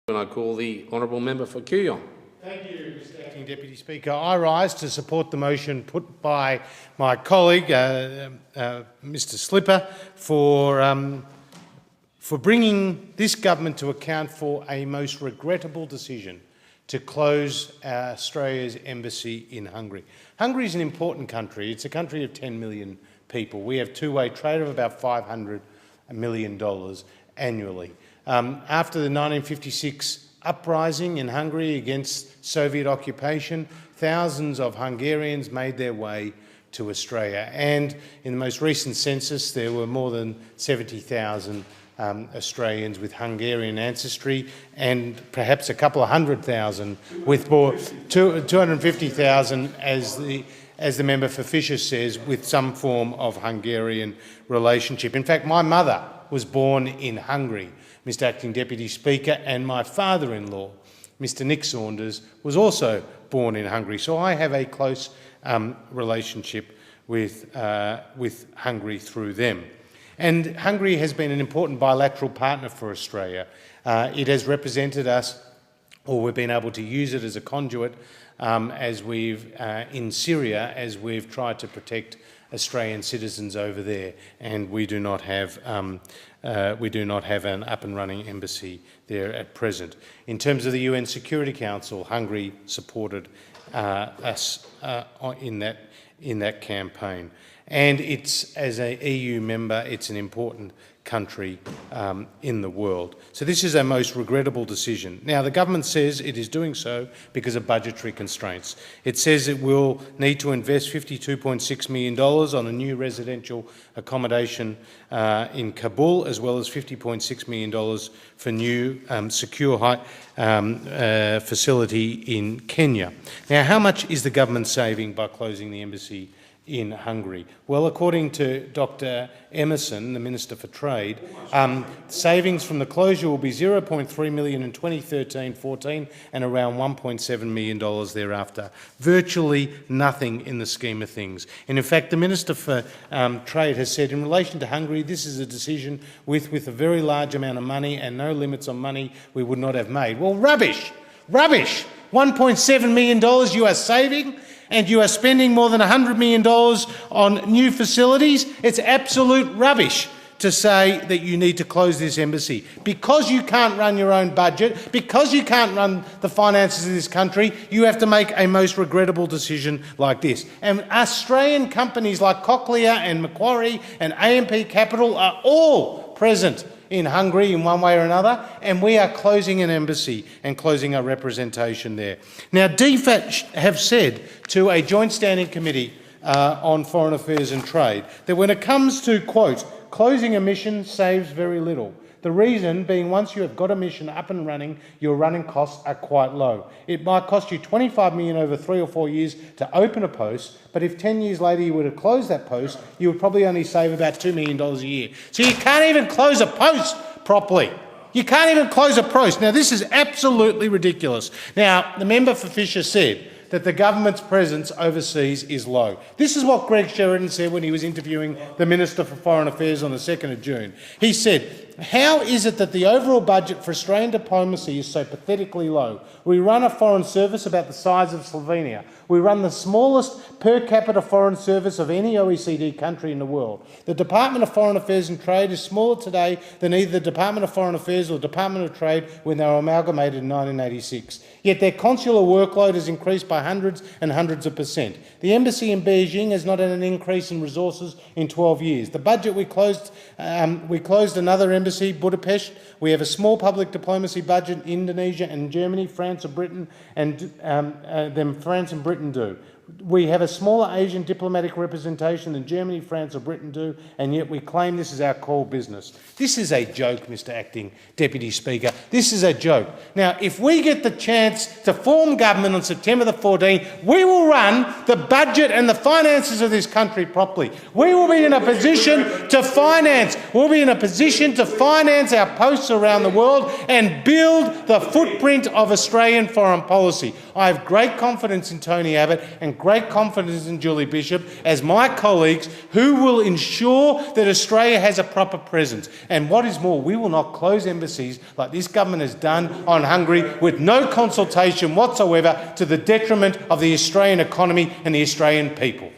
And I call the honourable member for Kooyong. Thank you, Mr Acting Deputy Speaker. I rise to support the motion put by my colleague, Mr Slipper, for bringing this government to account for a most regrettable decision to close Australia's embassy in Hungary. Hungary is an important country. It's a country of 10 million people. We have two-way trade of about $500 million annually. After the 1956 uprising in Hungary against Soviet occupation, thousands of Hungarians made their way to Australia. And in the most recent census, there were more than 70,000 Australians with Hungarian ancestry, and perhaps a couple of 100,000 with more, 250,000 as the member for Fisher says, with some form of Hungarian relationship. In fact, my mother was born in Hungary, Mr Acting Deputy Speaker, and my father-in-law, Mr Nick Saunders, was also born in Hungary. So I have a close relationship with Hungary through them. And Hungary has been an important bilateral partner for Australia. It has represented us, or we've been able to use it as a conduit in Syria, as we've tried to protect Australian citizens over there, and we do not have an up and running embassy there at present. In terms of the UN Security Council, Hungary supported us in that campaign, and as an EU member, it's an important country in the world. So this is a most regrettable decision. Now, the government says it is doing so because of budgetary constraints. It says it will need to invest $52.6 million on a new residential accommodation in Kabul, as well as $50.6 million for new secure facility in Kenya. Now, how much is the government saving by closing the embassy in Hungary? Well, according to Dr Emerson, the Minister for Trade, savings from the closure will be $0.3 million in 2013-14 and around $1.7 million thereafter. Virtually nothing in the scheme of things. And in fact, the Minister for Trade has said in relation to Hungary, this is a decision with a very large amount of money and no limits on money we would not have made. Well, rubbish! Rubbish! $1.7 million you are saving, and you are spending more than $100 million on new facilities. It's absolute rubbish to say that you need to close this embassy. Because you can't run your own budget, because you can't run the finances of this country, you have to make a most regrettable decision like this. And Australian companies like Cochlear and Macquarie and AMP Capital are all present in Hungary in one way or another, and we are closing an embassy and closing our representation there. Now, DFAT have said to a joint standing committee on foreign affairs and trade that when it comes to, quote, closing a mission saves very little. The reason being, once you have got a mission up and running, your running costs are quite low. It might cost you $25 million over 3 or 4 years to open a post, but if 10 years later you were to close that post, you would probably only save about $2 million a year. So you can't even close a post properly. You can't even close a post. Now, this is absolutely ridiculous. Now, the member for Fisher said that the government's presence overseas is low. This is what Greg Sheridan said when he was interviewing the Minister for Foreign Affairs on the 2nd of June. He said, "How is it that the overall budget for Australian diplomacy is so pathetically low? We run a foreign service about the size of Slovenia. We run the smallest per capita foreign service of any OECD country in the world. The Department of Foreign Affairs and Trade is smaller today than either the Department of Foreign Affairs or Department of Trade when they were amalgamated in 1986. Yet their consular workload has increased by hundreds and hundreds of percent. The embassy in Beijing has not had an increase in resources in 12 years. The budget we closed another embassy, Budapest. We have a small public diplomacy budget in Indonesia and Germany, France or Britain, and than France and Britain do. We have a smaller Asian diplomatic representation than Germany, France or Britain do, and yet we claim this is our core business." This is a joke, Mr Acting Deputy Speaker. This is a joke. Now, if we get the chance to form government on September the 14th, we will run the budget and the finances of this country properly. We will be in a position to finance. We'll be in a position to finance our posts around the world and build the footprint of Australian foreign policy. I have great confidence in Tony Abbott and and great confidence in Julie Bishop as my colleagues who will ensure that Australia has a proper presence. And what is more, we will not close embassies like this government has done on Hungary with no consultation whatsoever, to the detriment of the Australian economy and the Australian people.